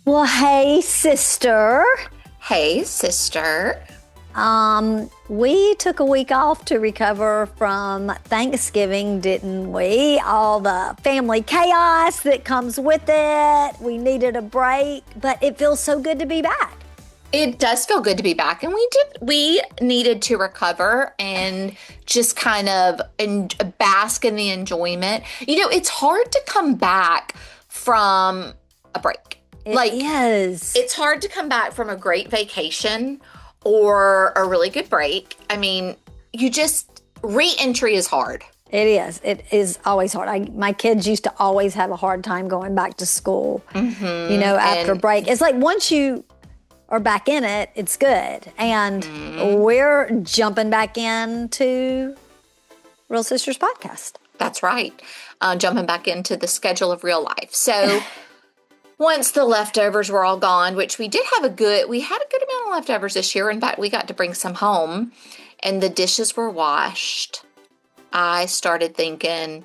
Well, hey, sister. Hey, sister. We took a week off to recover from Thanksgiving, didn't we? All the family chaos that comes with it. We needed a break, but it feels so good to be back. It does feel good to be back, and we needed to recover and just kind of bask in the enjoyment. You know, it's hard to come back from a break. It is. It's hard to come back from a great vacation or a really good break. I mean, re-entry is hard. It is. It is always hard. My kids used to always have a hard time going back to school, after break. It's like once you are back in it, it's good. And we're jumping back into Real Sisters podcast. That's right. Jumping back into the schedule of real life. So once the leftovers were all gone, which we had a good amount of leftovers this year. In fact, we got to bring some home and the dishes were washed. I started thinking,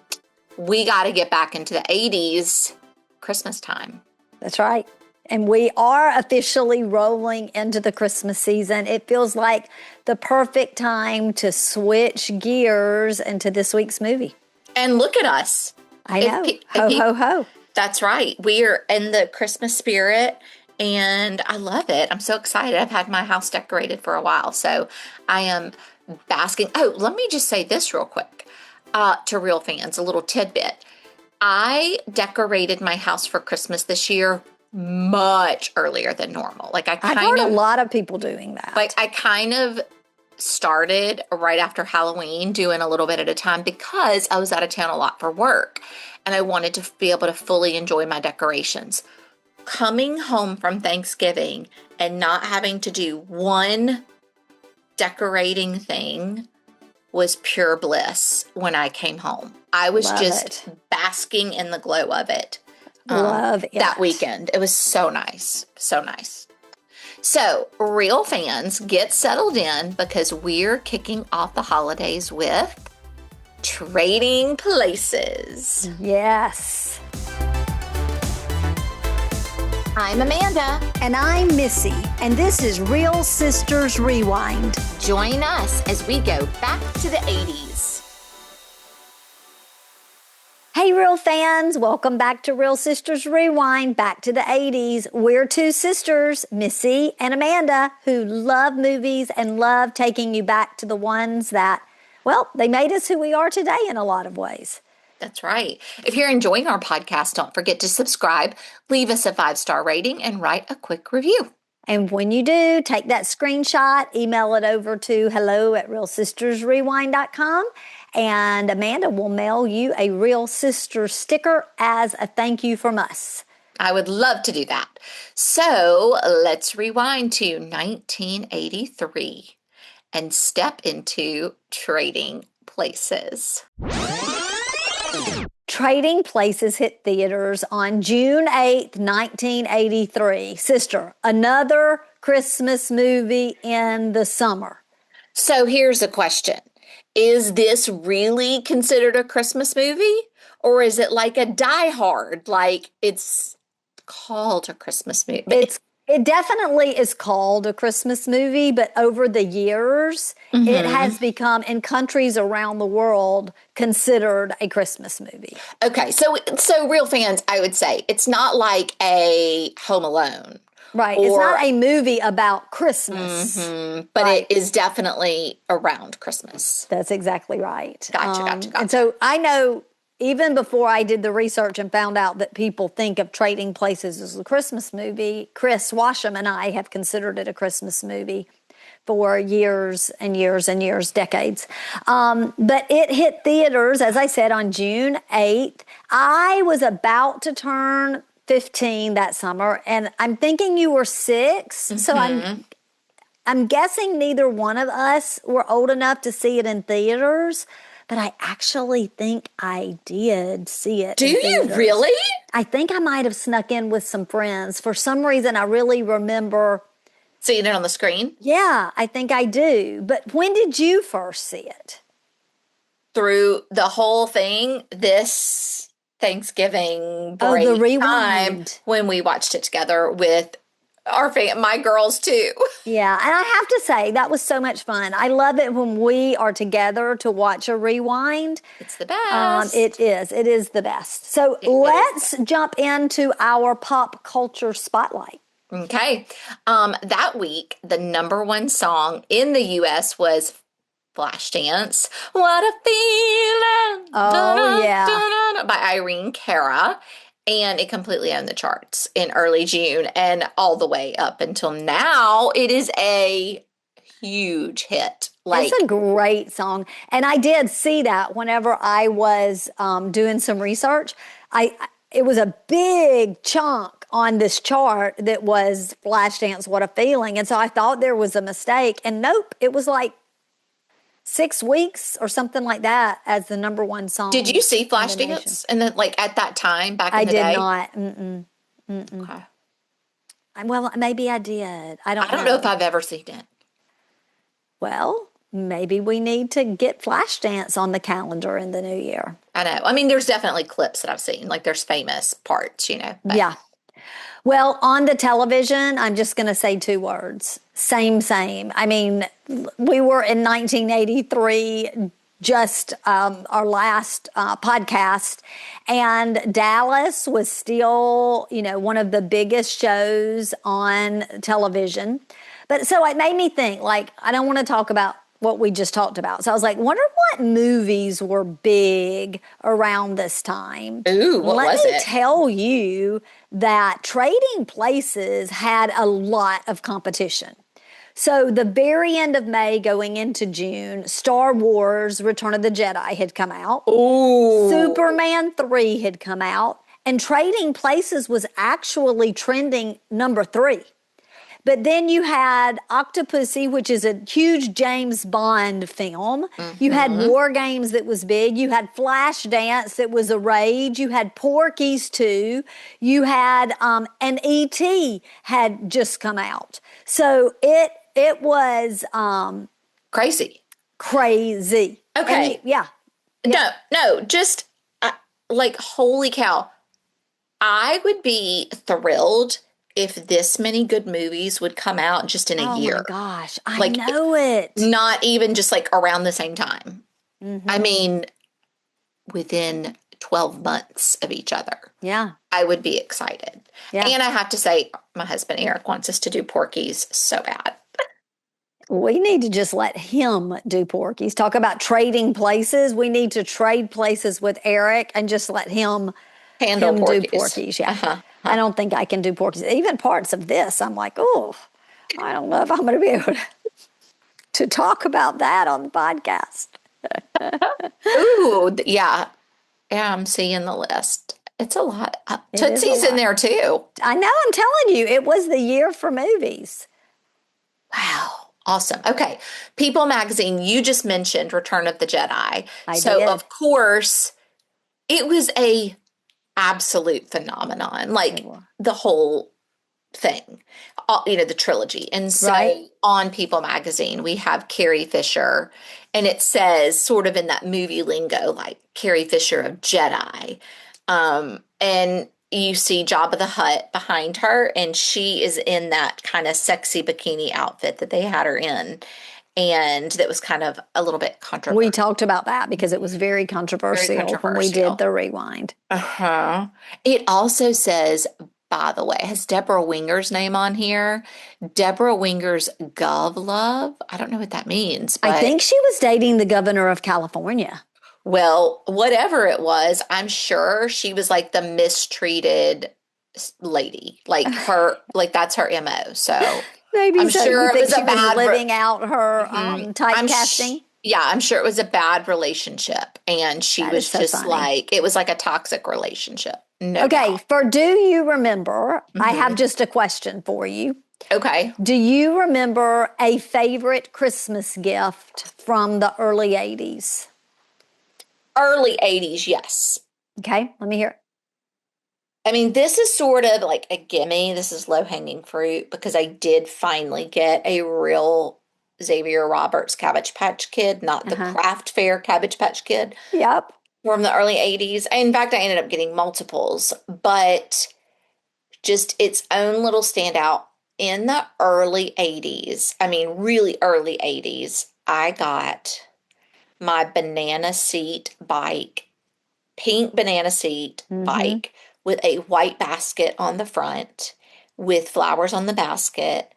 we got to get back into the 80s Christmas time. That's right. And we are officially rolling into the Christmas season. It feels like the perfect time to switch gears into this week's movie. And look at us. I know. Ho, ho. That's right. We are in the Christmas spirit, and I love it. I'm so excited. I've had my house decorated for a while, so I am basking. Oh, let me just say this real quick to real fans, a little tidbit. I decorated my house for Christmas this year much earlier than normal. I've heard a lot of people doing that. I kind of started right after Halloween, doing a little bit at a time because I was out of town a lot for work and I wanted to be able to fully enjoy my decorations. Coming home from Thanksgiving and not having to do one decorating thing was pure bliss when I came home. I was basking in the glow of it. Love it. That weekend. It was so nice. So nice. So, real fans, get settled in because we're kicking off the holidays with Trading Places. Yes. I'm Amanda. And I'm Missy. And this is Real Sisters Rewind. Join us as we go back to the 80s. Hey, real fans, welcome back to Real Sisters Rewind, back to the 80s. We're two sisters, Missy and Amanda, who love movies and love taking you back to the ones that, they made us who we are today in a lot of ways. That's right. If you're enjoying our podcast, don't forget to subscribe, leave us a 5-star rating, and write a quick review. And when you do, take that screenshot, email it over to hello@realsistersrewind.com. And Amanda will mail you a Real Sister sticker as a thank you from us. I would love to do that. So let's rewind to 1983 and step into Trading Places. Trading Places hit theaters on June 8th, 1983. Sister, another Christmas movie in the summer. So here's a question. Is this really considered a Christmas movie? Or is it like a Die Hard? Like it's called a Christmas movie? It definitely is called a Christmas movie, but over the years, it has become, in countries around the world, considered a Christmas movie. Okay, so real fans, I would say, it's not like a Home Alone. Right. It's not a movie about Christmas. But it is definitely around Christmas. That's exactly right. Gotcha. And so I know even before I did the research and found out that people think of Trading Places as a Christmas movie, Chris Washam and I have considered it a Christmas movie for years and years and years, decades. But it hit theaters, as I said, on June 8th. I was about to turn 15 that summer, and I'm thinking you were 6, so I'm guessing neither one of us were old enough to see it in theaters, but I actually think I did see it. Do you really? I think I might have snuck in with some friends. For some reason, I really remember seeing it on the screen. Yeah, I think I do. But when did you first see it? Through the whole thing, this Thanksgiving Oh, the break time rewind. when we watched it together with my girls too. Yeah, and I have to say that was so much fun. I love it when we are together to watch a rewind. It's the best. It is. It is the best. So let's jump into our pop culture spotlight. Okay. That week, the number one song in the US was Flashdance. What a feeling. Oh, yeah. By Irene Cara. And it completely owned the charts in early June and all the way up until now. It is a huge hit. It's a great song. And I did see that whenever I was doing some research. It was a big chunk on this chart that was Flashdance, What a Feeling. And so I thought there was a mistake. And nope, it was like 6 weeks or something like that as the number one song. Did you see Flashdance? And then, like, at that time, back in the day? I did not. Mm-mm. Mm-mm. Okay. Well, maybe I did. I don't know if I've ever seen it. Well, maybe we need to get Flashdance on the calendar in the new year. I know. I mean, there's definitely clips that I've seen. Like, there's famous parts, But. Yeah. Well, on the television, I'm just going to say 2 words. Same, same. I mean, we were in 1983, just our last podcast, and Dallas was still, one of the biggest shows on television. But so it made me think, like, I don't want to talk about what we just talked about. So I was like, wonder what movies were big around this time. Ooh, what was it? Let me tell you that Trading Places had a lot of competition. So the very end of May going into June, Star Wars Return of the Jedi had come out. Ooh. Superman 3 had come out. And Trading Places was actually trending number 3. But then you had Octopussy, which is a huge James Bond film. Mm-hmm. You had War Games that was big. You had Flashdance that was a rage. You had Porky's 2. You had, and E.T. had just come out. So it was crazy. Crazy. Okay. Yeah. No, just like, holy cow. I would be thrilled if this many good movies would come out just in a year. Oh my gosh, I know it. Not even just like around the same time. Mm-hmm. I mean, within 12 months of each other. Yeah. I would be excited. Yeah. And I have to say, my husband Eric wants us to do Porky's so bad. We need to just let him do Porky's. Talk about trading places. We need to trade places with Eric and just let him do Porky's. Yeah. Uh-huh. I don't think I can do Porky's. Even parts of this, I'm like, oh, I don't know if I'm going to be able to talk about that on the podcast. Ooh, yeah. Yeah, I'm seeing the list. It's a lot. Tootsie's in there too. I know, I'm telling you, it was the year for movies. Wow. Awesome. Okay. People Magazine, you just mentioned Return of the Jedi. I did. Of course, it was a absolute phenomenon, like the whole thing, the trilogy. And so on People Magazine, we have Carrie Fisher, and it says sort of in that movie lingo, like Carrie Fisher of Jedi. And you see Jabba the Hutt behind her, and she is in that kind of sexy bikini outfit that they had her in. And that was kind of a little bit controversial. We talked about that because it was very controversial when we did the rewind. Uh-huh. It also says, by the way, has Deborah Winger's name on here. Deborah Winger's Gov Love. I don't know what that means. But I think she was dating the governor of California. Well, whatever it was, I'm sure she was like the mistreated lady. Like her, like that's her MO. So maybe I'm sure it was a bad living out her typecasting. I'm sure it was a bad relationship, and she was just funny. Like, it was like a toxic relationship. No okay, doubt. For Do You Remember, I have just a question for you. Okay. Do you remember a favorite Christmas gift from the early 80s? Early 80s, yes. Okay, let me hear it. I mean, this is sort of like a gimme. This is low-hanging fruit because I did finally get a real Xavier Roberts Cabbage Patch Kid, not the craft fair Cabbage Patch Kid. Yep. from the early 80s. In fact, I ended up getting multiples, but just its own little standout in the early 80s. I mean, really early 80s, I got my banana seat bike, pink banana seat Mm-hmm. bike with a white basket on the front with flowers on the basket.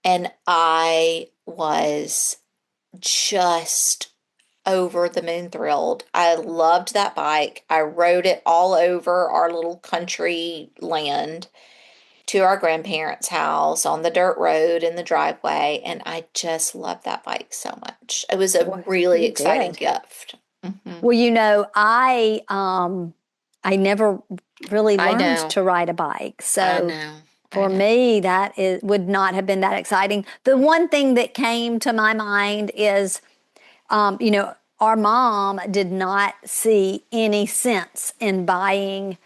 And I was just over the moon thrilled. I loved that bike. I rode it all over our little country land to our grandparents' house on the dirt road in the driveway, and I just loved that bike so much. It was a Well, really you exciting did. gift. Hmm. Well, I never really I learned know. to ride a bike. I So know. I for know. me, would not have been that exciting. The one thing that came to my mind is, our mom did not see any sense in buying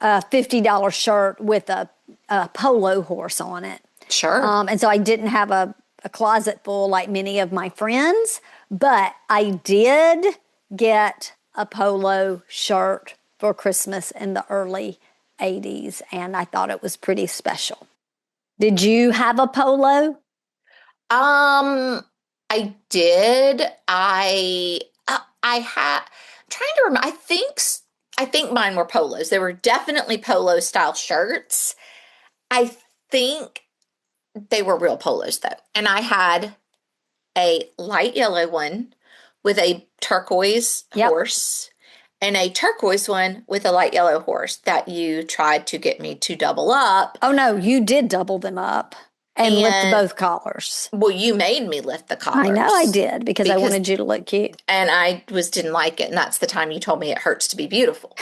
a $50 shirt with a polo horse on it. Sure. And so I didn't have a closet full like many of my friends, but I did get a polo shirt for Christmas in the early 80s, and I thought it was pretty special. Did you have a polo? I did. I had. I'm trying to remember. I think mine were polos. They were definitely polo style shirts. I think they were real polos though. And I had a light yellow one with a turquoise Yep. horse and a turquoise one with a light yellow horse that you tried to get me to double up. Oh no, you did double them up and lift And both collars. well, you made me lift the I know I collars did because I because wanted you to look cute. and I was didn't like it. And that's the time you told me it hurts to be beautiful.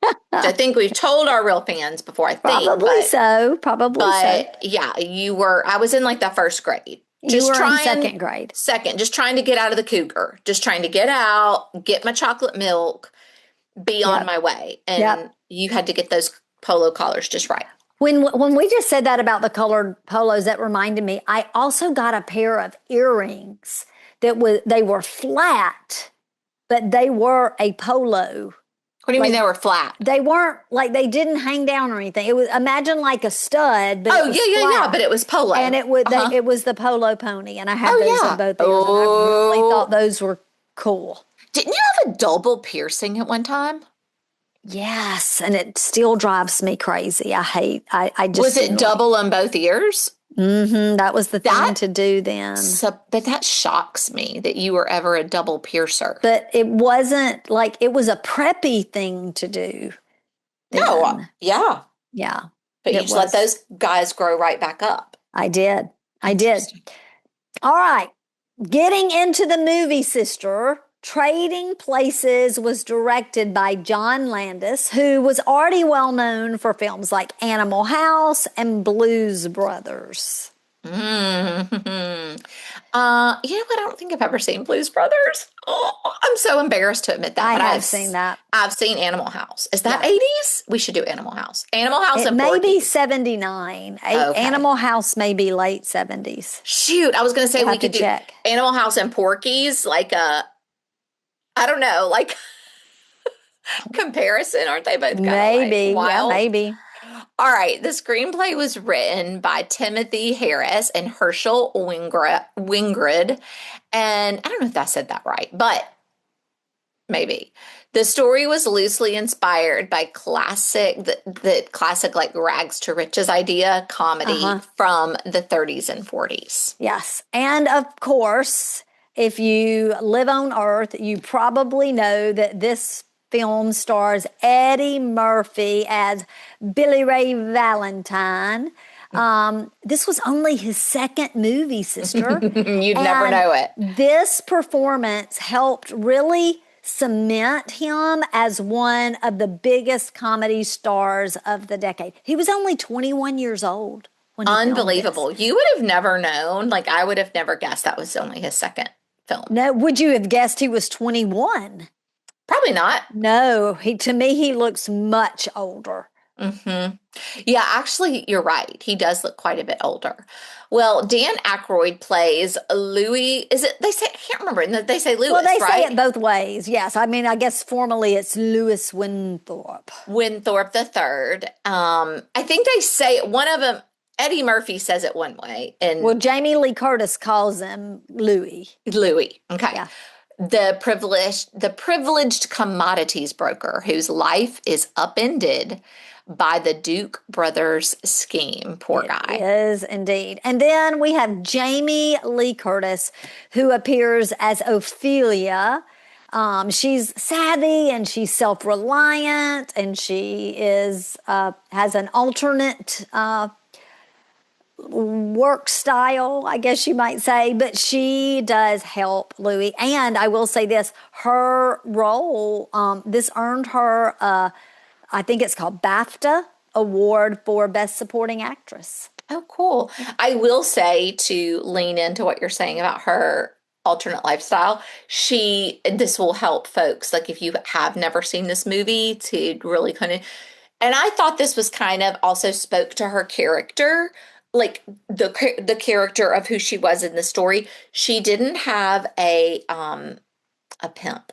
Which I think we've told our real fans before, I think, Probably so. Probably so. but yeah, I was in like the first grade. You Just were in trying, second grade. second, just trying to get out of the cougar, just trying to get out, get my chocolate milk, be on Yep. my way. Yep. And you had to get those polo collars just right. When we just said that about the colored polos, that reminded me. I also got a pair of earrings they were flat, but they were a polo. What do you mean Like they were flat? they weren't like they didn't hang down or anything. It was imagine like a stud, but Oh, it was yeah, but flat. it was polo. And Uh-huh. it was the polo pony, and I had Oh, those in yeah. both ears, and I really thought Oh, those were cool. didn't you have a double piercing at one time? Yes, and it still drives me crazy. I just Was it didn't like. double on both ears? That was the thing That to do then. but that shocks me that you were ever a double piercer. But it wasn't like it was a preppy thing to do No, then. yeah, Yeah, but you it just let was. those guys grow right back up. I did. I did. Interesting. All right. Getting into the movie, sister. Trading Places was directed by John Landis, who was already well known for films like Animal House and Blues Brothers. Mm-hmm. You know what? I don't think I've ever seen Blues Brothers. Oh, I'm so embarrassed to admit that, I but have seen that. I've seen Animal House. Is that Yeah. 80s? We should do Animal House. Animal House It and may be Porky's. 79. Okay. Animal House may be late 70s. Shoot, I was going to say We'll we have to could do check. Animal House and Porky's, like I don't know, like comparison. Aren't they both kind of like Maybe. Yeah, wild? maybe. All right, the screenplay was written by Timothy Harris and Herschel Wingrid. And I don't know if I said that right, but maybe. The story was loosely inspired by the classic like rags to riches idea comedy from the 30s and 40s. Yes. And of course, if you live on Earth, you probably know that this film stars Eddie Murphy as Billy Ray Valentine. This was only his second movie, sister. You'd never And know it. this performance helped really cement him as one of the biggest comedy stars of the decade. He was only 21 years old when he filmed Unbelievable. this. You would have never known. Like, I would have never guessed that was only his second film. No, would you have guessed he was 21? Probably not. No, to me he looks much older. Mm-hmm. Yeah, actually, you're right. He does look quite a bit older. Well, Dan Aykroyd plays Louis. Is it? They say I can't remember. No, they say Well, Louis, they say right? it both ways. Yes. I mean, I guess formally it's Louis Winthorpe. Winthorpe the third. I think they say one of them. Eddie Murphy says it one way, and Well, Jamie Lee Curtis calls him Louis. Louis. Okay. Yeah. The privileged commodities broker whose life is upended by the Duke brothers' scheme. Poor It guy. is indeed. And then we have Jamie Lee Curtis, who appears as Ophelia. She's savvy and she's self-reliant, and she is has an alternate work style, I guess you might say, but she does help Louis. And I will say this: her role, this earned her, I think it's called BAFTA award for Best Supporting Actress. Oh, cool. I will say, to lean into what you're saying about her alternate lifestyle, this will help folks. Like, if you have never seen this movie, to really kind of, and I thought this was kind of also spoke to her character, like the character of who she was in the story. She didn't have a pimp.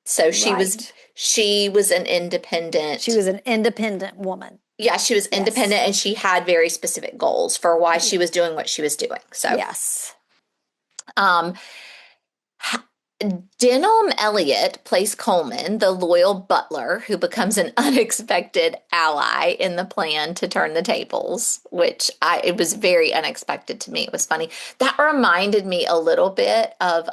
So Right. she was an independent. She was an independent woman. Yeah, she was Yes. independent and she had very specific goals for why she was doing what she was doing. So, Yes. um, Denholm Elliott plays Coleman, the loyal butler who becomes an unexpected ally in the plan to turn the tables, which it was very unexpected to me. It was funny. That reminded me a little bit of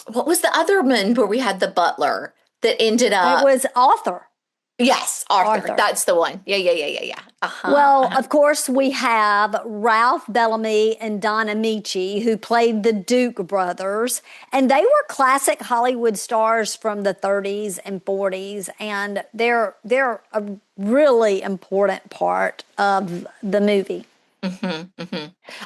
what was the other one where we had the butler that ended It up. was Arthur. Yes, Arthur. Arthur. That's the one. Yeah. Uh-huh. Well, of course, we have Ralph Bellamy and Don Amici, who played the Duke brothers, and they were classic Hollywood stars from the 30s and 40s, and they're a really important part of the movie.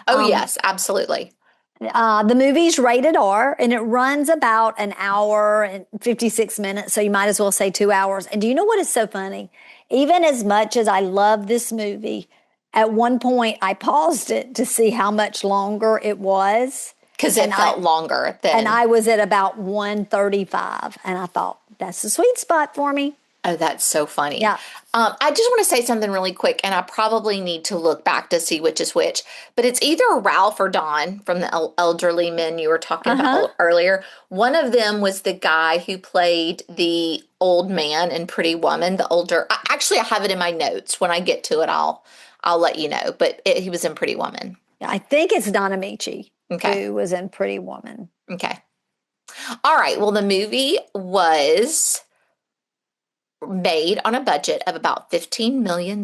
Oh, yes, absolutely. The movie's rated R, and it runs about an hour and 56 minutes, so you might as well say 2 hours. And do you know what is so funny? Even as much as I love this movie, at one point I paused it to see how much longer it was. Because And it I felt longer and than. I was at about 135, and I thought, that's the sweet spot for me. Oh, that's so funny. Yeah. I just want to say something really quick, and I probably need to look back to see which is which, but it's either Ralph or Don from the elderly men you were talking Uh-huh. about earlier. One of them was the guy who played the old man in Pretty Woman, the older. Actually, I have it in my notes. When I get to it, I'll let you know. But he was in Pretty Woman. I think it's Don Amici Okay. who was in Pretty Woman. Okay. All right. Well, the movie was made on a budget of about $15 million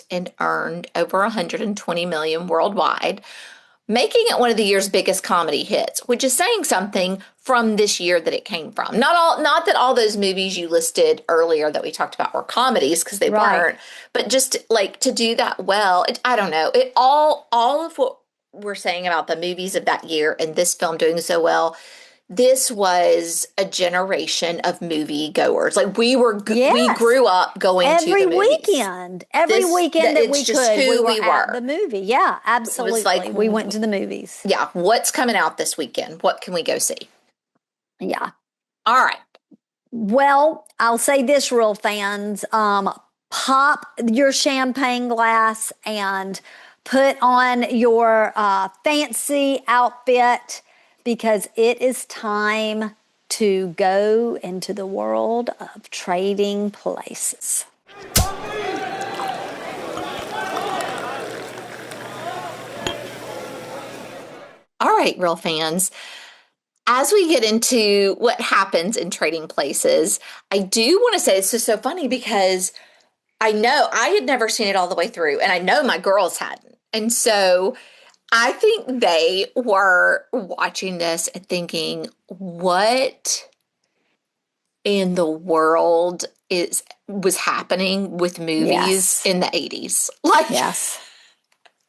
and earned over $120 million worldwide, making it one of the year's biggest comedy hits, which is saying something from this year that it came from. Not that all those movies you listed earlier that we talked about were comedies, because they Right. weren't, but just like to do that well, I don't know. It all of what we're saying about the movies of that year and this film doing so well, this was a generation of movie goers. Like we Yes. grew up going to Every the movies. weekend, every weekend that It's we just could, we who were we at were. the movie. Yeah, absolutely. like, we went to the movies. Yeah, what's coming out this weekend? What can we go see? Yeah. All right. Well, I'll say this, real fans, pop your champagne glass and put on your fancy outfit, because it is time to go into the world of trading places. All right, real fans. As we get into what happens in Trading Places, I do want to say this is so funny because I know I had never seen it all the way through, and I know my girls hadn't. And so I think they were watching this and thinking, what in the world was happening with movies Yes. in the 80s? Like, Yes.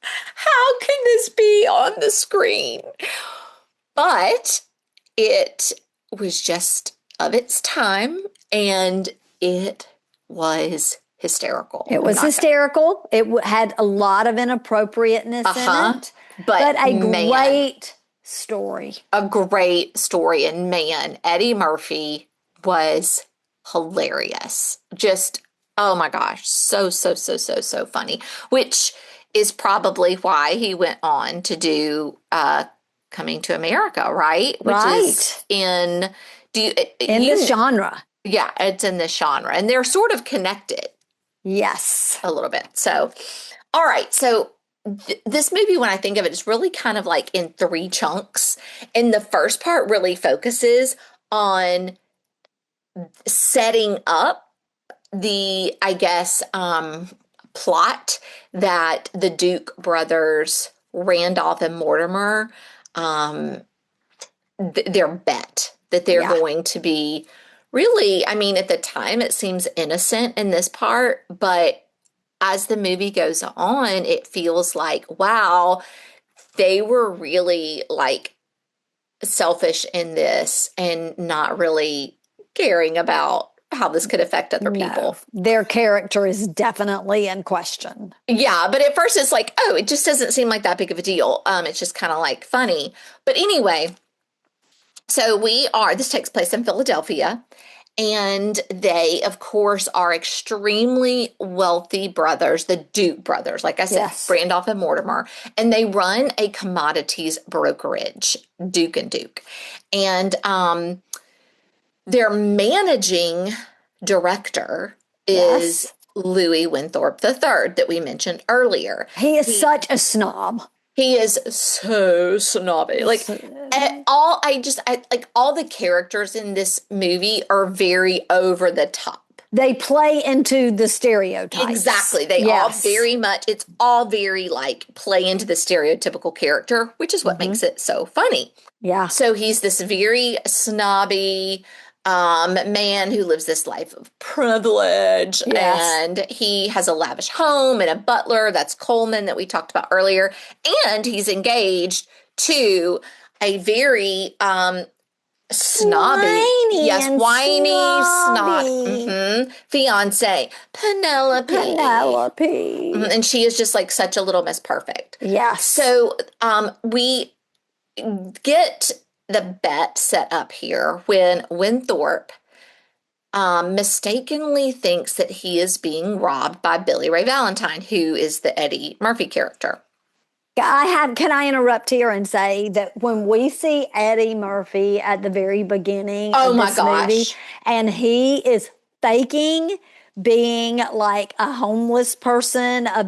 how can this be on the screen? But it was just of its time, and it was hysterical. It was hysterical. It had a lot of inappropriateness in it, but a great story. A great story. And man, Eddie Murphy was hilarious. Just, oh my gosh, so funny, which is probably why he went on to do Coming to America, right? Which is in this genre. Yeah, it's in this genre. And they're sort of connected. Yes. A little bit. So, all right. So this movie, when I think of it, is really kind of like in 3 chunks. And the first part really focuses on setting up the, I guess, plot that the Duke brothers, Randolph and Mortimer, their bet that they're going to be really, I mean, at the time it seems innocent in this part, but as the movie goes on, it feels like, wow, they were really like selfish in this and not really caring about how this could affect other people. Their character is definitely in question. Yeah, but at first it's like, oh, it just doesn't seem like that big of a deal. It's just kind of like funny. But anyway, so this takes place in Philadelphia, and they, of course, are extremely wealthy brothers, the Duke brothers, like I said, Randolph and Mortimer, and they run a commodities brokerage, Duke and Duke. And their managing director is Louis Winthorpe III that we mentioned earlier. He is such a snob. He is so snobby. Like all the characters in this movie are very over the top. They play into the stereotypes. Exactly. They all very much, it's all very like play into the stereotypical character, which is what makes it so funny. Yeah. So he's this very snobby man who lives this life of privilege, and he has a lavish home and a butler, that's Coleman that we talked about earlier, and he's engaged to a very snobby, whiny, snot fiance, Penelope. And she is just like such a little Miss Perfect. Yes. So we get the bet set up here when Winthorpe mistakenly thinks that he is being robbed by Billy Ray Valentine, who is the Eddie Murphy character. Can I interrupt here and say that when we see Eddie Murphy at the very beginning of this movie, and he is faking being like a homeless person, a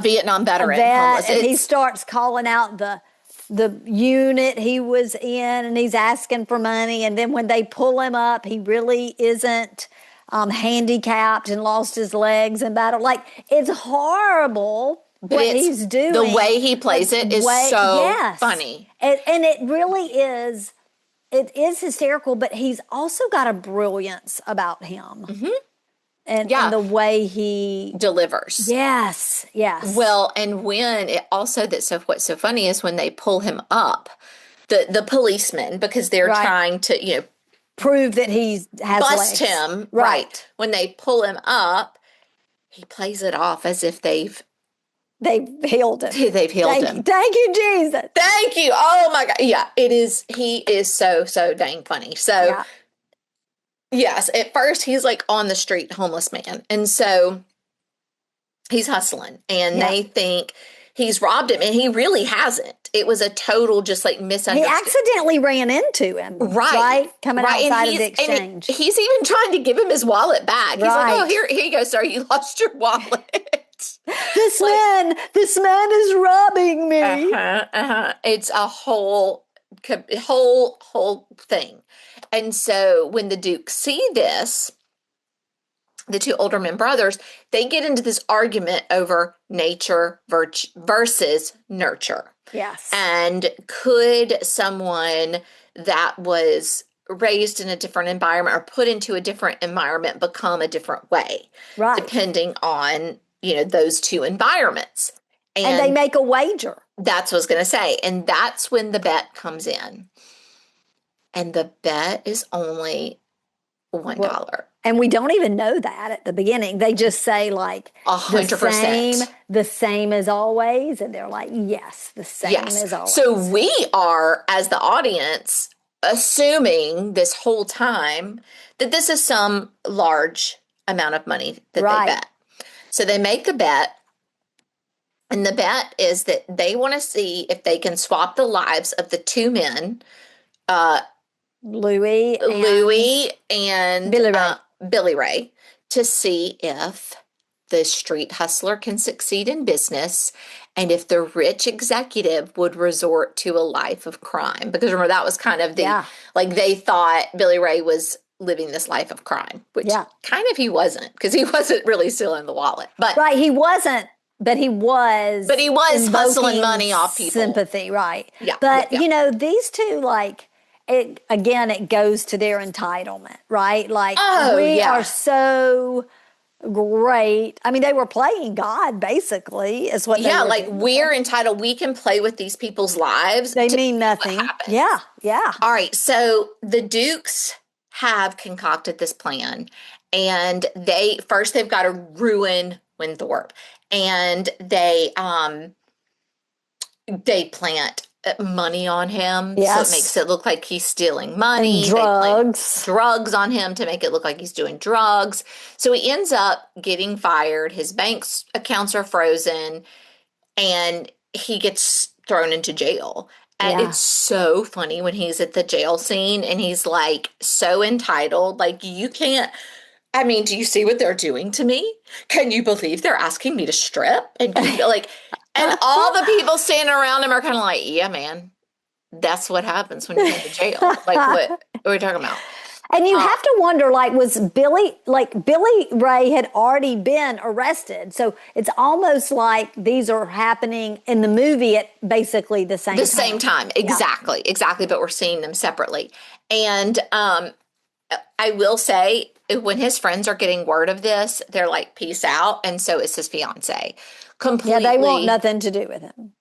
Vietnam veteran, and he starts calling out the unit he was in, and he's asking for money, and then when they pull him up, he really isn't handicapped and lost his legs in battle. Like, it's horrible what he's doing. The way he plays it is so funny. And it really is, it is hysterical, but he's also got a brilliance about him. And the way he delivers. Yes. Well, and what's so funny is when they pull him up, the policemen, because they're trying to, prove that he has bust legs. him. Right. When they pull him up, he plays it off as if they've healed him. They've healed him. Thank you, Jesus. Thank you. Oh my God. Yeah, he is so dang funny. So yes, at first he's like on the street, homeless man. And so he's hustling, and they think he's robbed him, and he really hasn't. It was a total just like misunderstanding. He accidentally ran into him. Right? Coming outside of the exchange. And he's even trying to give him his wallet back. He's like, oh, here you go, sir. You lost your wallet. This man is robbing me. It's a whole thing. And so when the Dukes see this, the 2 Olderman brothers, they get into this argument over nature versus nurture. Yes. And could someone that was raised in a different environment or put into a different environment become a different way? Right. Depending on, those 2 environments. And they make a wager. That's what I was going to say. And that's when the bet comes in. And the bet is only $1. And we don't even know that at the beginning. They just say like 100%. the same as always. And they're like, yes, the same Yes. as always. So we are, as the audience, assuming this whole time that this is some large amount of money that Right. they bet. So they make a bet, and the bet is that they want to see if they can swap the lives of the two men, Louis and Billy Ray. Billy Ray, to see if the street hustler can succeed in business and if the rich executive would resort to a life of crime. Because remember, that was kind of the, like, they thought Billy Ray was living this life of crime, which kind of he wasn't, because he wasn't really stealing the wallet. But right, he wasn't, but he was hustling money off people. Sympathy, right. Yeah. But, you know, these two, like, it goes to their entitlement, right? Like, we are so great. I mean, they were playing God, basically, is what they were like, doing. we're entitled. We can play with these people's lives. They mean nothing. Yeah. All right, so the Dukes have concocted this plan, and they've got to ruin Winthorpe, and they plant money on him, so it makes it look like he's stealing money. And drugs. They plant drugs on him to make it look like he's doing drugs. So he ends up getting fired. His bank's accounts are frozen, and he gets thrown into jail. And it's so funny when he's at the jail scene and he's like so entitled. Like, you can't, I mean, do you see what they're doing to me? Can you believe they're asking me to strip? And like, and all the people standing around him are kind of like, yeah, man, that's what happens when you go to jail. Like, what are we talking about? And you have to wonder, like, Billy Ray had already been arrested. So it's almost like these are happening in the movie at basically the same time. The same time. Exactly. But we're seeing them separately. And I will say, when his friends are getting word of this, they're like, peace out. And so is his fiance. Completely. Yeah, they want nothing to do with him.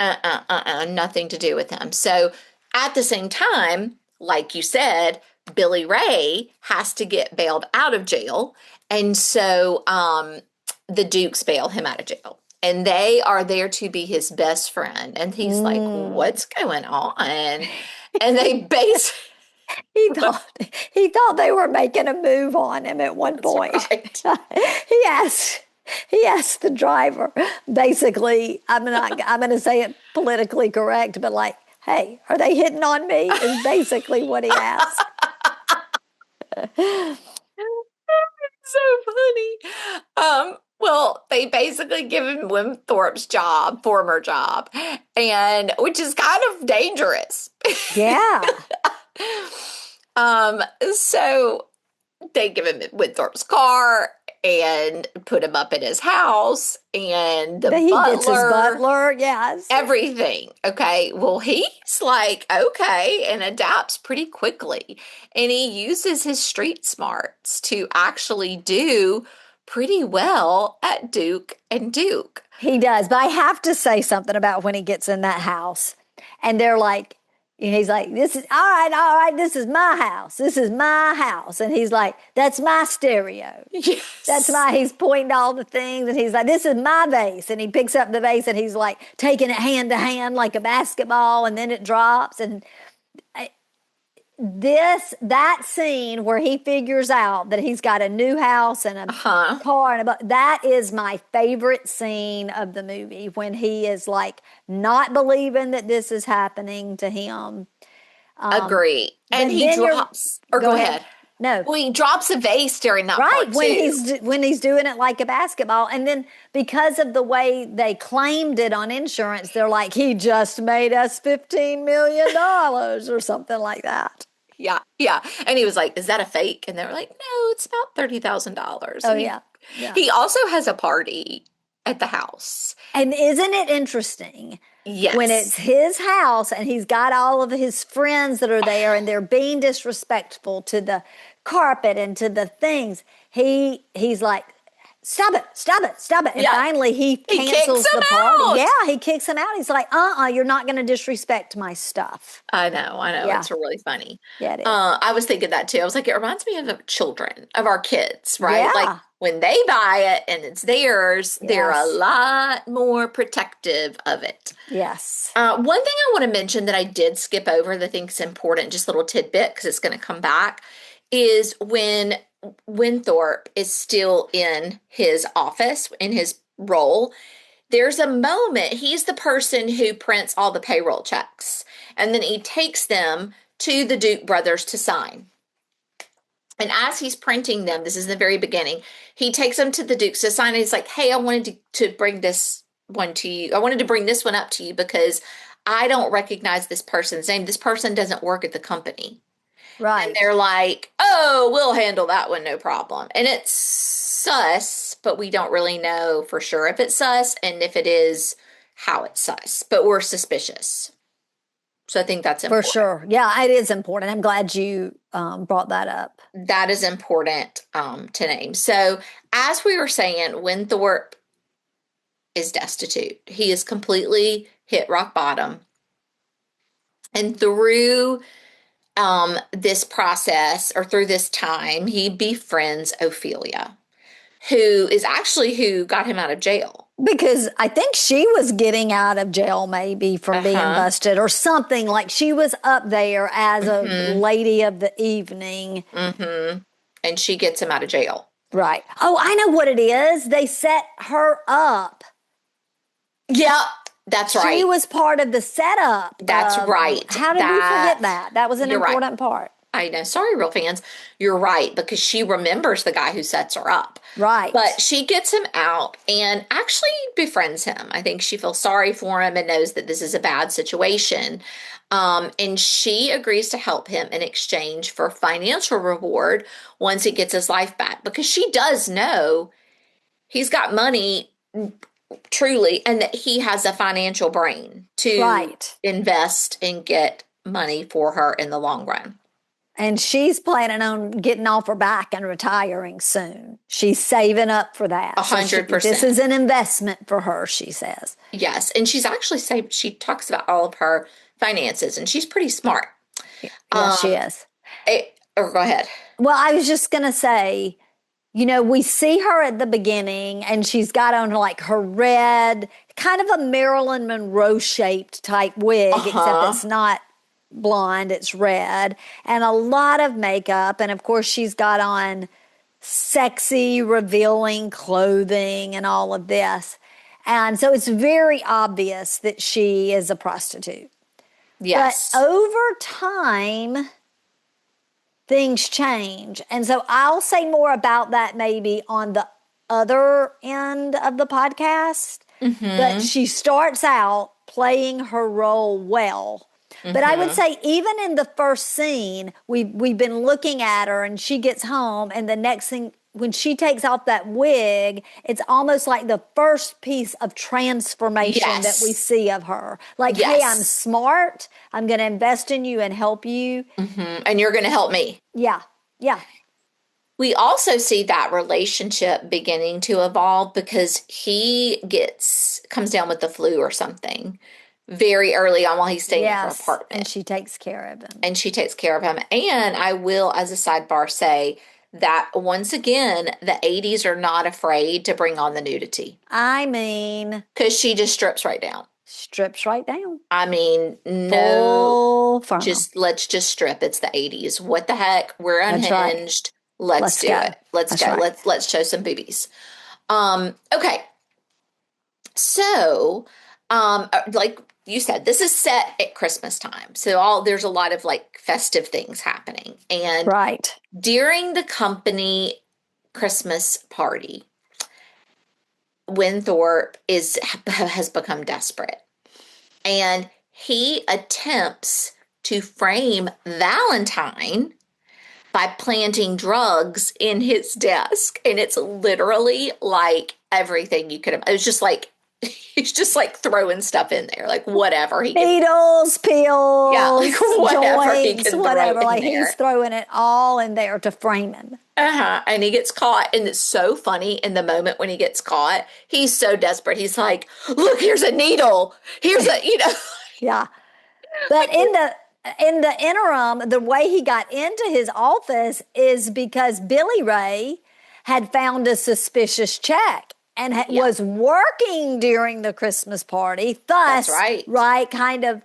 Nothing to do with him. So at the same time, like you said, Billy Ray has to get bailed out of jail. And so the Dukes bail him out of jail. And they are there to be his best friend. And he's like, what's going on? And they He thought they were making a move on him at one point. Right. He asked the driver, basically, I'm going to say it politically correct, but like, hey, are they hitting on me? Is basically what he asked. So funny. Well, they basically give him Winthorpe's former job, and which is kind of dangerous. Yeah. So they give him Winthorpe's car and put him up at his house, and he gets his butler, yes. Everything. Okay. Well, he's like, okay, and adapts pretty quickly. And he uses his street smarts to actually do pretty well at Duke and Duke. He does. But I have to say something about when he gets in that house. And they're like, he's like, this is, all right, this is my house. This is my house. And he's like, that's my stereo. Yes. He's pointing to all the things. And he's like, this is my vase. And he picks up the vase and he's like taking it hand to hand like a basketball. And then it drops. And that scene where he figures out that he's got a new house and a car and that is my favorite scene of the movie, when he is like not believing that this is happening to him. Agree. And he drops, or go ahead. No. Well, he drops a vase during that part too. When he's doing it like a basketball. And then because of the way they claimed it on insurance, they're like, he just made us $15 million or something like that. Yeah. And he was like, is that a fake? And they were like, no, it's about $30,000. Oh, yeah. He also has a party at the house. And isn't it interesting? Yes. When it's his house and he's got all of his friends that are there and they're being disrespectful to the carpet and to the things, he's like stop it, stop it, stop it. And Yeah. finally he cancels kicks him the party. out. Yeah, he kicks him out. He's like, you're not going to disrespect my stuff. I know. Yeah. It's really funny. Yeah, it is. I was thinking that too. I was like, it reminds me of children, of our kids, right? Yeah. Like when they buy it and it's theirs, they're a Yes. lot more protective of it. Yes. One thing I want to mention that I did skip over that I think is important, just a little tidbit because it's going to come back, is when Winthorpe is still in his office, in his role, there's a moment, he's the person who prints all the payroll checks, and then he takes them to the Duke brothers to sign. And as he's printing them, this is the very beginning, he takes them to the Dukes to sign, and he's like, hey, I wanted to bring this one to you. I wanted to bring this one up to you because I don't recognize this person's name. This person doesn't work at the company. Right. And they're like, oh, we'll handle that one, no problem. And it's sus, but we don't really know for sure if it's sus, and if it is, how it's sus. But we're suspicious. So I think that's important. For sure. Yeah, it is important. I'm glad you brought that up. That is important to name. So as we were saying, Winthorpe is destitute. He is completely hit rock bottom. And through this process, or through this time, he befriends Ophelia, who is actually who got him out of jail. Because I think she was getting out of jail maybe from being busted or something. Like she was up there as a lady of the evening. Mm-hmm. And she gets him out of jail. Right. Oh, I know what it is. They set her up. Yeah, that's right. She was part of the setup. That's right. How did we forget that? That was an important part. I know. Sorry, real fans. You're right, because she remembers the guy who sets her up. Right. But she gets him out and actually befriends him. I think she feels sorry for him and knows that this is a bad situation. And she agrees to help him in exchange for financial reward once he gets his life back, because she does know he's got money, truly, and that he has a financial brain to invest and get money for her in the long run. And she's planning on getting off her back and retiring soon. She's saving up for that. 100%. This is an investment for her, she says. Yes. And she's actually saved, she talks about all of her finances, and she's pretty smart. Yes, she is. Or go ahead. Well, I was just going to say, you know, we see her at the beginning and she's got on like her red, kind of a Marilyn Monroe shaped type wig, except it's not blonde, it's red, and a lot of makeup. And of course, she's got on sexy, revealing clothing and all of this. And so it's very obvious that she is a prostitute. Yes. But over time, things change. And so I'll say more about that maybe on the other end of the podcast. But she starts out playing her role well. But I would say even in the first scene, we've been looking at her and she gets home, and the next thing, when she takes off that wig, it's almost like the first piece of transformation that we see of her. Like, hey, I'm smart. I'm going to invest in you and help you. And you're going to help me. Yeah. Yeah. We also see that relationship beginning to evolve because he comes down with the flu or something very early on while he's staying in her apartment. And she takes care of him. And I will, as a sidebar, say that once again, the 80s are not afraid to bring on the nudity. I mean, because she just strips right down. I mean, no, let's just strip. It's the 80s. What the heck? We're unhinged. Let's do it. Let's go. Right. Let's show some boobies. Okay. So, like you said, this is set at Christmas time. So there's a lot of like festive things happening. And during the company Christmas party, Winthorpe has become desperate. And he attempts to frame Valentine by planting drugs in his desk. And it's literally like everything you could have. It was just like He's just like throwing stuff in there, like whatever he can. Needles, Yeah, like pills, whatever he joints, can throw whatever. in Like he's there. throwing it all in there to frame him. And he gets caught, and it's so funny in the moment when he gets caught. He's so desperate. He's like, "Look, here's a needle. Here's a, you know." Yeah. But in the interim, the way he got into his office is because Billy Ray had found a suspicious check and Yeah, was working during the Christmas party, that's thus, right. right, kind of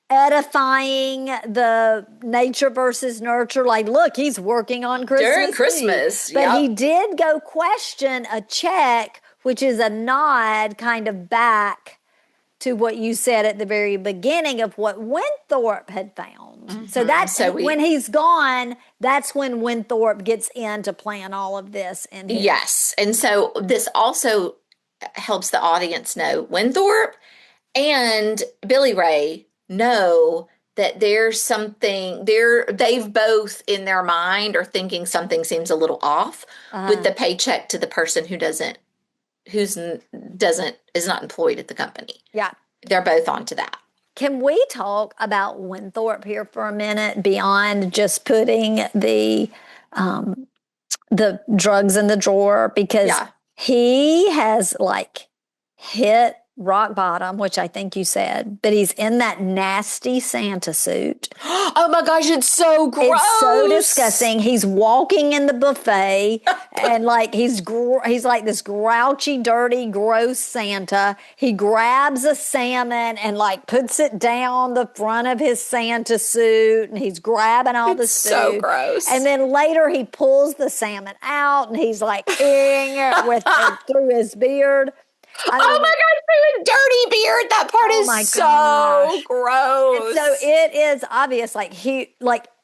edifying the nature versus nurture. Like, look, he's working on During Christmas Eve. Christmas, But he yep. did go question a check, which is a nod kind of back to what you said at the very beginning of what Winthorpe had found. So that when he's gone, that's when Winthorpe gets in to plan all of this. Yes. And so this also helps the audience know Winthorpe and Billy Ray know that there's something they've both in their mind are thinking something seems a little off with the paycheck to the person who's doesn't is not employed at the company. Yeah. They're both onto that. Can we talk about Winthorpe here for a minute beyond just putting the drugs in the drawer? Because he has like hit rock bottom, which I think you said, but he's in that nasty Santa suit. Oh my gosh, it's so gross. It's so disgusting. He's walking in the buffet and like he's like this grouchy, dirty, gross Santa. He grabs a salmon and like puts it down the front of his Santa suit and he's grabbing all this food. So gross. And then later he pulls the salmon out and he's like eating it through his beard. Oh my gosh, dirty beard. That part is so gross. And so it is obvious,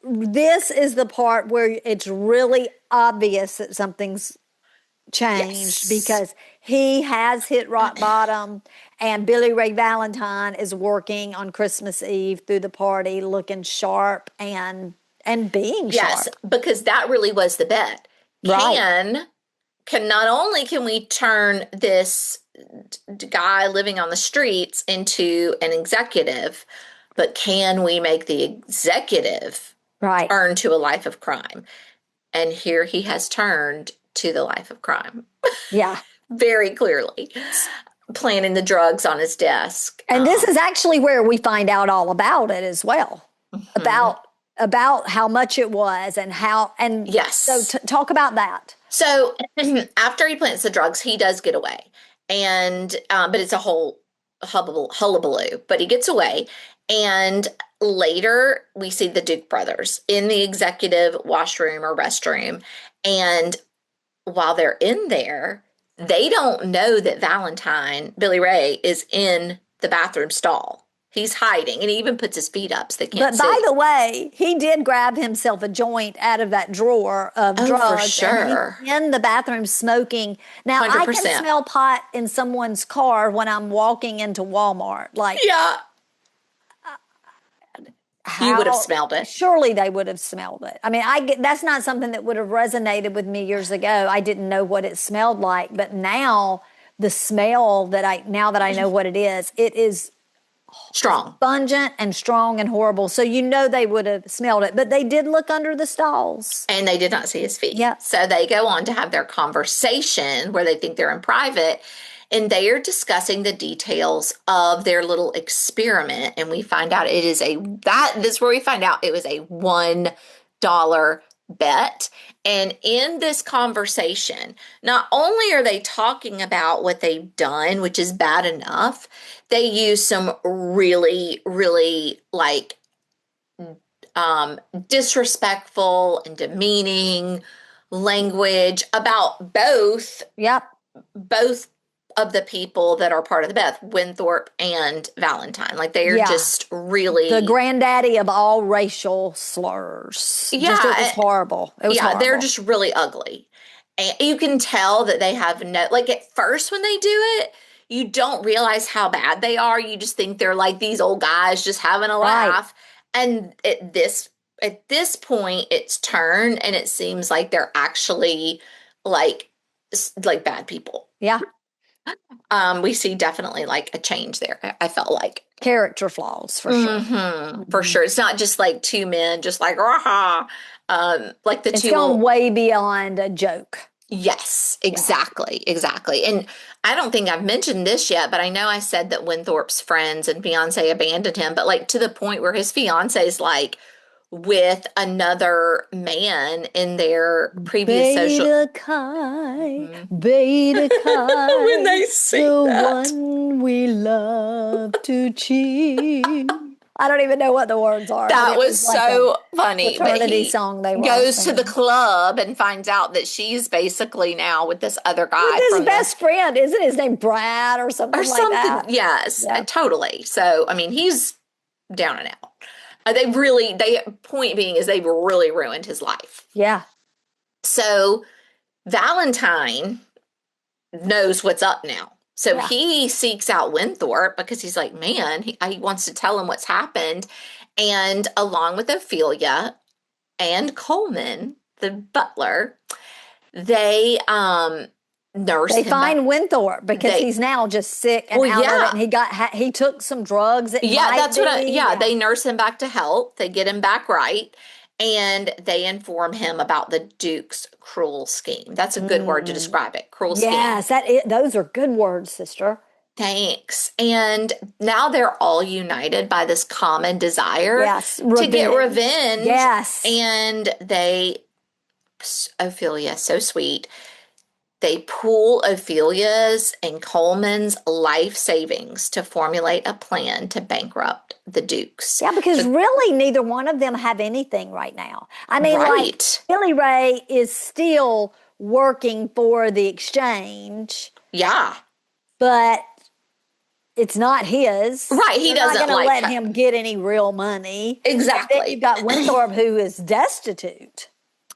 this is the part where it's really obvious that something's changed because he has hit rock bottom and Billy Ray Valentine is working on Christmas Eve through the party looking sharp and being sharp. Yes, because that really was the bet. Right. Can not only can we turn this guy living on the streets into an executive, but can we make the executive turn to a life of crime? And here he has turned to the life of crime. Yeah. Very clearly. Planting the drugs on his desk. And this is actually where we find out all about it as well. Mm-hmm. About how much it was and how, and yes. So talk about that. So after he plants the drugs, he does get away. And, but it's a whole hullabaloo, but he gets away. And later we see the Duke brothers in the executive washroom or restroom. And while they're in there, they don't know that Billy Ray, is in the bathroom stall. He's hiding, and he even puts his feet up so they can't see. But by the way, he did grab himself a joint out of that drawer of drugs. For sure. And he's in the bathroom smoking. Now, 100%. I can smell pot in someone's car when I'm walking into Walmart. Yeah. You would have smelled it. Surely they would have smelled it. I mean, that's not something that would have resonated with me years ago. I didn't know what it smelled like. But now, the smell now that I know what it is strong, pungent and strong and horrible. So they would have smelled it, but they did look under the stalls. And they did not see his feet. Yeah. So they go on to have their conversation where they think they're in private, and they are discussing the details of their little experiment. And we find out this is where we find out it was a $1 bet. And in this conversation, not only are they talking about what they've done, which is bad enough, they use some really, really disrespectful and demeaning language about both of the people that are part of the bet, Winthorpe and Valentine. They are just really the granddaddy of all racial slurs. Yeah, it was horrible. It was horrible. They're just really ugly, and you can tell that they have at first when they do it, you don't realize how bad they are. You just think they're like these old guys just having a laugh, and at this point, it's turned, and it seems like they're actually like bad people. Yeah. We see definitely like a change there. I felt like. Character flaws for sure. For sure. It's not just like two men, just like, raha. Like the It's two gone will. way beyond a joke. Yes, Yeah. exactly, exactly. And I don't think I've mentioned this yet, but I know I said that Winthorpe's friends and fiance abandoned him, but like to the point where his fiance is like with another man in their previous social. Beta Chi, Beta When Chi, they sing the that. one we love to cheat. I don't even know what the words are, but That it was was like a so funny. But fraternity he song they were all goes to the singing. club and finds out that she's basically now with this other With guy his from the best friend, isn't his name Brad or or something like something. that? Yes, Yeah. totally. So, I mean, he's down and out. They point being is they've really ruined his life. Yeah. So Valentine knows what's up now. So Yeah. he seeks out Winthorpe because he's like, man, he wants to tell him what's happened. And along with Ophelia and Coleman, the butler, they nurse They him back. find Winthorpe because They he's now just sick and well, out of it, yeah. and he took some drugs. It Yeah, might that's what be. Yeah. they nurse him back to health. They get him back right. And they inform him about the Duke's cruel scheme. That's a good word to Mm. describe it. Cruel scheme. Yes, those are good words, sister. Thanks. And now they're all united by this common desire Yes, to get revenge. revenge. Yes. And Ophelia, so sweet. They pool Ophelia's and Coleman's life savings to formulate a plan to bankrupt the Dukes. Yeah, because really neither one of them have anything right now. I mean, like Right. Billy Ray is still working for the exchange, Yeah. but it's not his. Right. He They're not doesn't going to like let her. him get any real money. And then you've Exactly. got Winthorpe, who is destitute.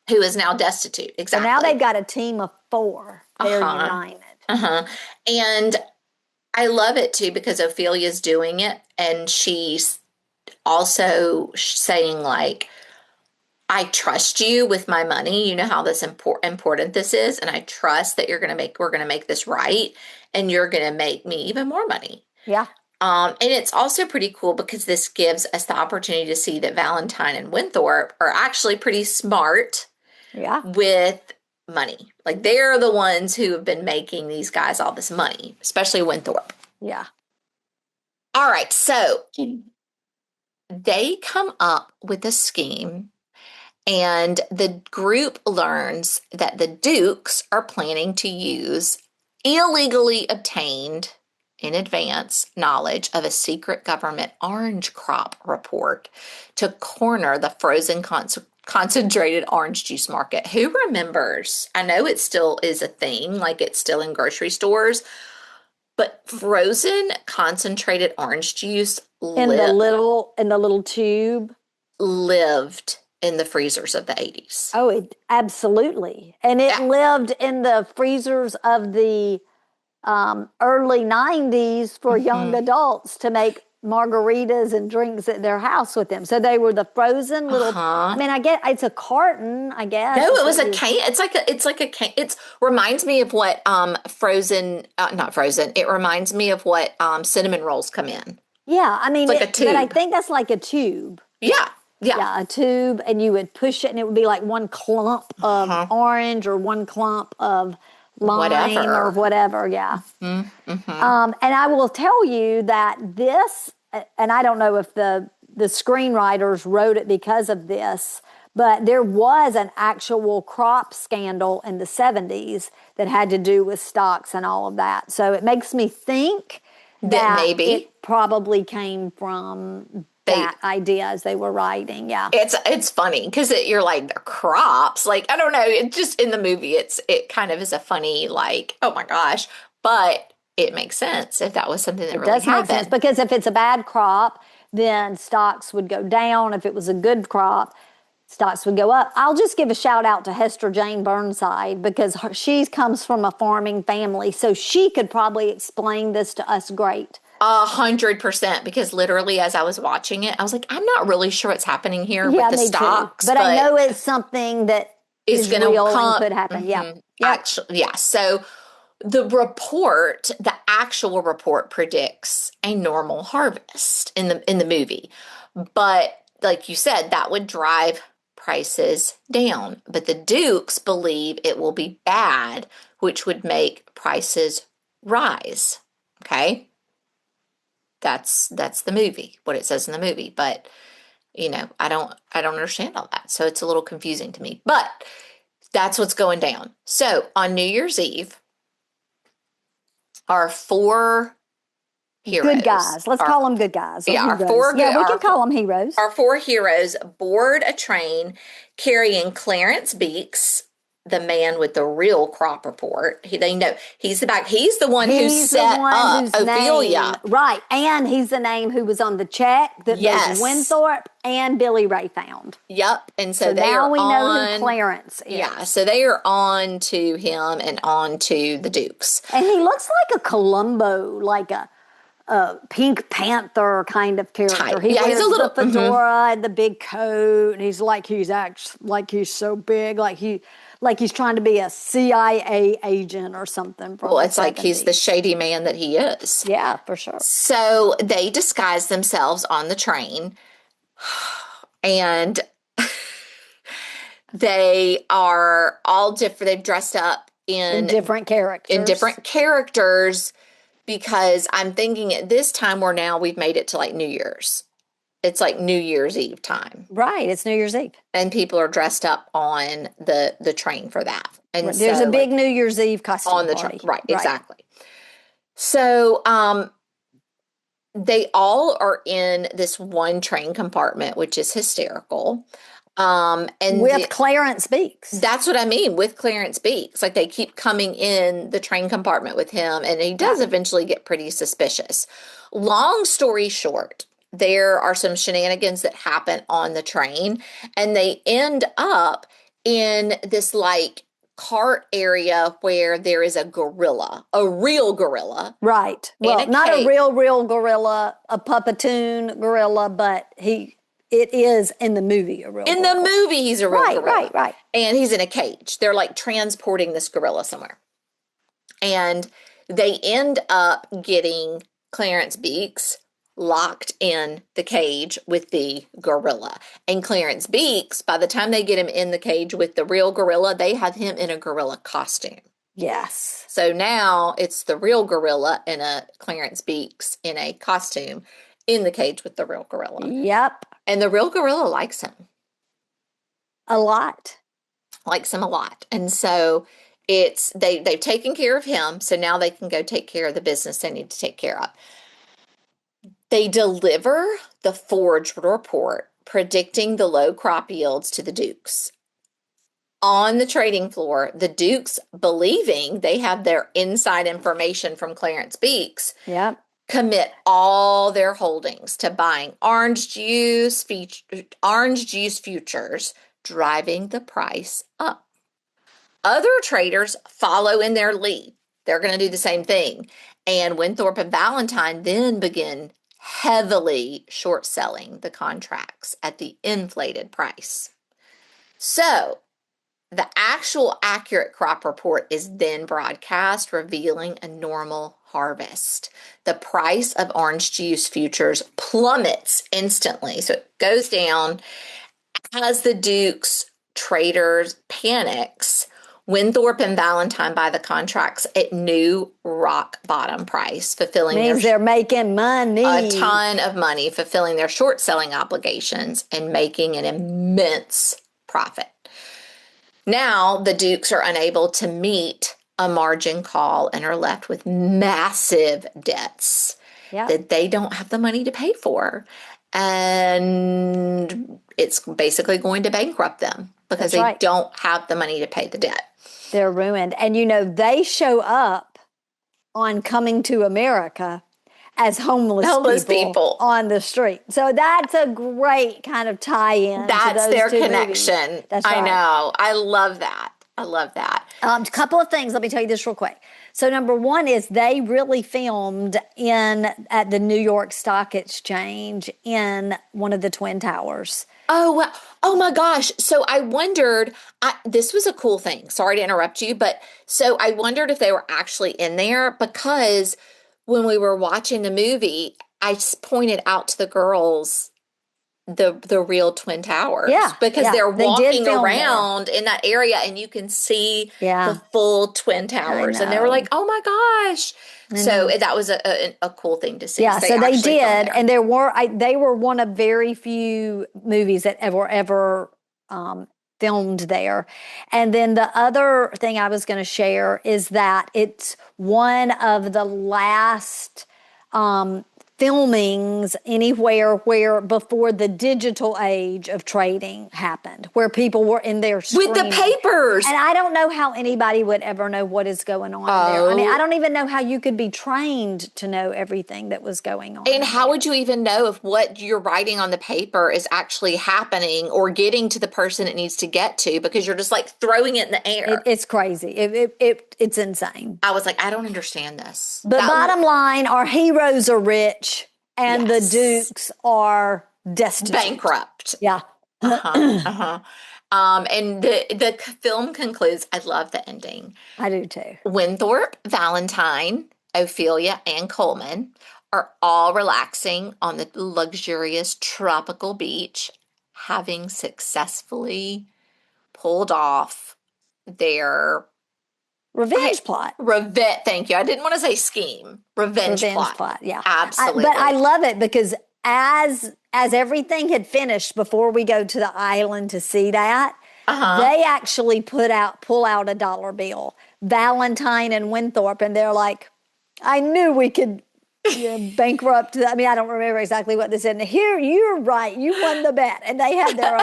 Who is now destitute. So now they've Exactly. got a team of 4. They're Uh-huh. united. Uh-huh. And I love it too because Ophelia's doing it and she's also saying like, I trust you with my money. You know how this important this is, and I trust that we're gonna make this right, and you're gonna make me even more money. Yeah. And it's also pretty cool because this gives us the opportunity to see that Valentine and Winthorpe are actually pretty smart Yeah. with money. Like they're the ones who have been making these guys all this money, especially Winthorpe. Yeah. All right, so they come up with a scheme. And the group learns that the Dukes are planning to use illegally obtained in advance knowledge of a secret government orange crop report to corner the frozen concentrated orange juice market. Who remembers? I know it still is a thing, like it's still in grocery stores, but frozen concentrated orange juice In the little tube. lived in the freezers of the 80s. Oh, absolutely. And it Yeah. lived in the freezers of the early 90s for young adults to make margaritas and drinks at their house with them. So they were the frozen little, I Uh-huh. mean, I get it's a carton, I guess. No, it was a can. It's like a can. It's reminds me of what frozen not frozen. It reminds me of what cinnamon rolls come in. Yeah, I mean, It's like a but I tube. think that's like a tube. Yeah. Yeah. Yeah, a tube, and you would push it, and it would be like one clump of Uh-huh. orange or one clump of lime or Whatever. whatever. Yeah. Mm-hmm. And I will tell you that this, and I don't know if the screenwriters wrote it because of this, but there was an actual crop scandal in the 70s that had to do with stocks and all of that. So it makes me think That that maybe it probably came from that idea as they were writing. Yeah. it's funny because you're like the crops. Like I don't know. It just in the movie, it kind of is a funny like oh my gosh, but it makes sense if that was something that It really does make sense happened. because if it's a bad crop, then stocks would go down. If it was a good crop, stocks would go up. I'll just give a shout out to Hester Jane Burnside because she comes from a farming family, so she could probably explain this to us great. 100%, because literally as I was watching it, I was like, I'm not really sure what's happening here Yeah, with the me too. stocks, But I know it's something that it's is going to real and come. could happen. Yeah. Mhm. Yep. Actually, yeah. So the actual report predicts a normal harvest in the movie. But like you said, that would drive prices down. But the Dukes believe it will be bad, which would make prices rise. Okay? That's the movie, what it says in the movie. But I don't understand all that. So it's a little confusing to me. But that's what's going down. So on New Year's Eve, our four heroes. Good guys. Let's call them good guys. Yeah, we can call them heroes. Our four heroes board a train carrying Clarence Beeks, the man with the real crop report. They know he's the one who set up Ophelia. Right, and he's the name who was on the check that both Winthrop and Billy Ray found. Yep, and so now we know who Clarence is. Yeah, so they are on to him and on to the Dukes. And he looks like a Columbo, like a Pink Panther kind of character. He wears a little fedora and the big coat, and he's he's so big, like he's trying to be a CIA agent or something. Well, it's like he's the shady man that he is. Yeah, for sure. So they disguise themselves on the train, and they are all different. They've dressed up in different characters. Because I'm thinking at this time we've made it to like New Year's. It's like New Year's Eve time. Right, it's New Year's Eve. And people are dressed up on the train for that. And there's a big New Year's Eve costume on the train. Right, exactly. So they all are in this one train compartment, which is hysterical. And with Clarence Beeks. That's what I mean, with Clarence Beeks. Like they keep coming in the train compartment with him, and he does eventually get pretty suspicious. Long story short, there are some shenanigans that happen on the train, and they end up in this like cart area where there is a real gorilla. Right. Well, not a real gorilla, a puppetoon gorilla, but it is in the movie a real gorilla. In the movie, he's a real gorilla. Right. And he's in a cage. They're like transporting this gorilla somewhere. And they end up getting Clarence Beeks locked in the cage with the gorilla. And Clarence Beeks, by the time they get him in the cage with the real gorilla, they have him in a gorilla costume. Yes. So now it's the real gorilla and a Clarence Beeks in a costume in the cage with the real gorilla. Yep. And the real gorilla likes him. A lot. Likes him a lot. And so they've taken care of him, so now they can go take care of the business they need to take care of. They deliver the forged report predicting the low crop yields to the Dukes. On the trading floor, the Dukes, believing they have their inside information from Clarence Beeks, commit all their holdings to buying orange juice futures, driving the price up. Other traders follow in their lead. They're going to do the same thing. And Winthrop and Valentine then begin heavily short selling the contracts at the inflated price. So the actual accurate crop report is then broadcast, revealing a normal harvest. The price of orange juice futures plummets instantly. So it goes down as the Dukes traders panics. Winthrop and Valentine buy the contracts at new rock bottom price, fulfilling they're making money. A ton of money, fulfilling their short selling obligations and making an immense profit. Now the Dukes are unable to meet a margin call and are left with massive debts that they don't have the money to pay for. And it's basically going to bankrupt them because they don't have the money to pay the debt. They're ruined. And, they show up on Coming to America as homeless people on the street. So that's a great kind of tie-in. That's to those their two connection. Movies. That's right. I know. I love that. I love that. A couple of things. Let me tell you this real quick. So number one is they really filmed at the New York Stock Exchange in one of the Twin Towers. Oh, oh my gosh. So I wondered, this was a cool thing. Sorry to interrupt you, but so I wondered if they were actually in there because when we were watching the movie, pointed out to the girls the real Twin Towers. Yeah, because they're they did walking film around in that area and you can see Yeah. the full Twin Towers. And they were know. like, oh my gosh. So know. that was a cool thing to see. Yeah, so they actually filmed did, there. and they were one of very few movies that ever filmed there. And then the other thing I was going to share is that it's one of the last filmings anywhere where before the digital age of trading happened, where people were in there with the papers. And I don't know how anybody would ever know what is going on there. I mean, I don't even know how you could be trained to know everything that was going on. And how would you even know if what you're writing on the paper is actually happening or getting to the person it needs to get to, because you're just like throwing it in the air. It's crazy. It's insane. I was like, I don't understand this. But bottom line, our heroes are rich and the dukes are destitute. Bankrupt. Yeah. And the film concludes, I love the ending. I do too. Winthrop, Valentine, Ophelia, and Coleman are all relaxing on the luxurious tropical beach, having successfully pulled off their revenge plot. Thank you. I didn't want to say scheme. Revenge plot. Yeah. Absolutely. But I love it because as everything had finished before we go to the island to see that, they actually pull out a dollar bill, Valentine and Winthrop, and they're like, I knew we could bankrupt. I mean, I don't remember exactly what they said. Here, you're right. You won the bet. And they had their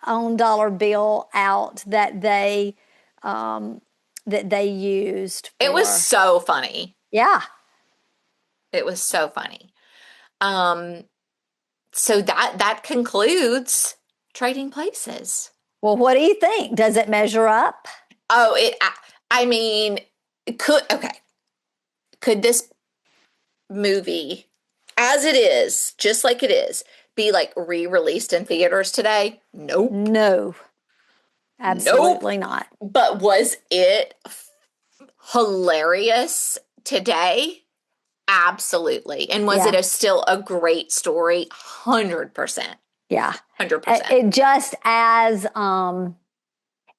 own dollar bill out that they used. It was so funny. Yeah. It was so funny. So that concludes Trading Places. Well, what do you think? Does it measure up? Oh, I mean, could this movie, as it is, just like it is, be like re-released in theaters today? Nope. No. Absolutely not. But was it hilarious today? Absolutely. And was it still a great story? 100%. Yeah. 100%. It just as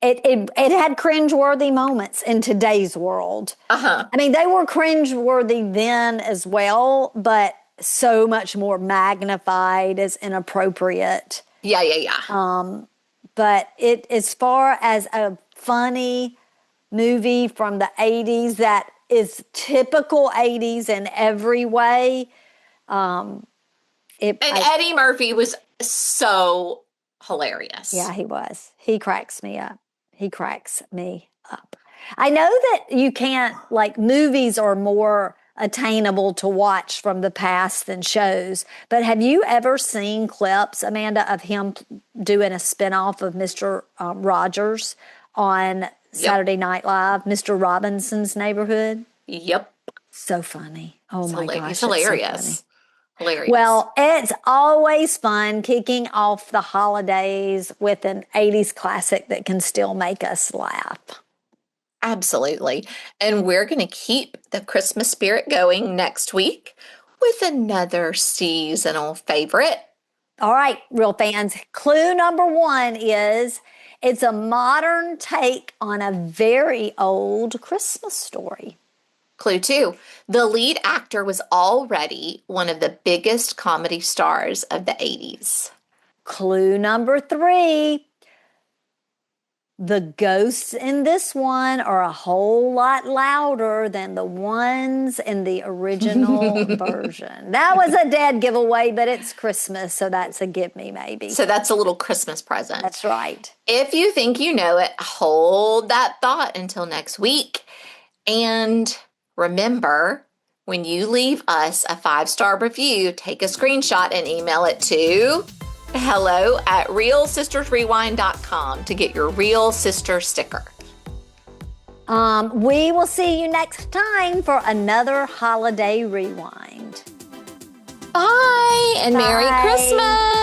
it had cringeworthy moments in today's world. I mean, they were cringeworthy then as well, but so much more magnified as inappropriate. Yeah. But as far as a funny movie from the 80s that is typical 80s in every way. Eddie Murphy was so hilarious. Yeah, he was. He cracks me up. I know that you can't, like, movies are more attainable to watch from the past than shows, but have you ever seen clips, Amanda, of him doing a spinoff of Mr. Rogers on Saturday Night Live, Mr. Robinson's Neighborhood? Yep. So funny. Oh my gosh. It's hilarious. Hilarious. Well, it's always fun kicking off the holidays with an 80s classic that can still make us laugh. Absolutely. And we're going to keep the Christmas spirit going next week with another seasonal favorite. All right, real fans. Clue number 1 is it's a modern take on a very old Christmas story. Clue 2, the lead actor was already one of the biggest comedy stars of the 80s. Clue number 3, the ghosts in this one are a whole lot louder than the ones in the original version. That was a dead giveaway, but it's Christmas, so that's a give me maybe. So that's a little Christmas present. That's right. If you think you know it, hold that thought until next week. And remember, when you leave us a 5-star review, take a screenshot and email it to hello@realsistersrewind.com to get your Real Sister sticker. We will see you next time for another holiday rewind. Bye and Merry Bye. Christmas.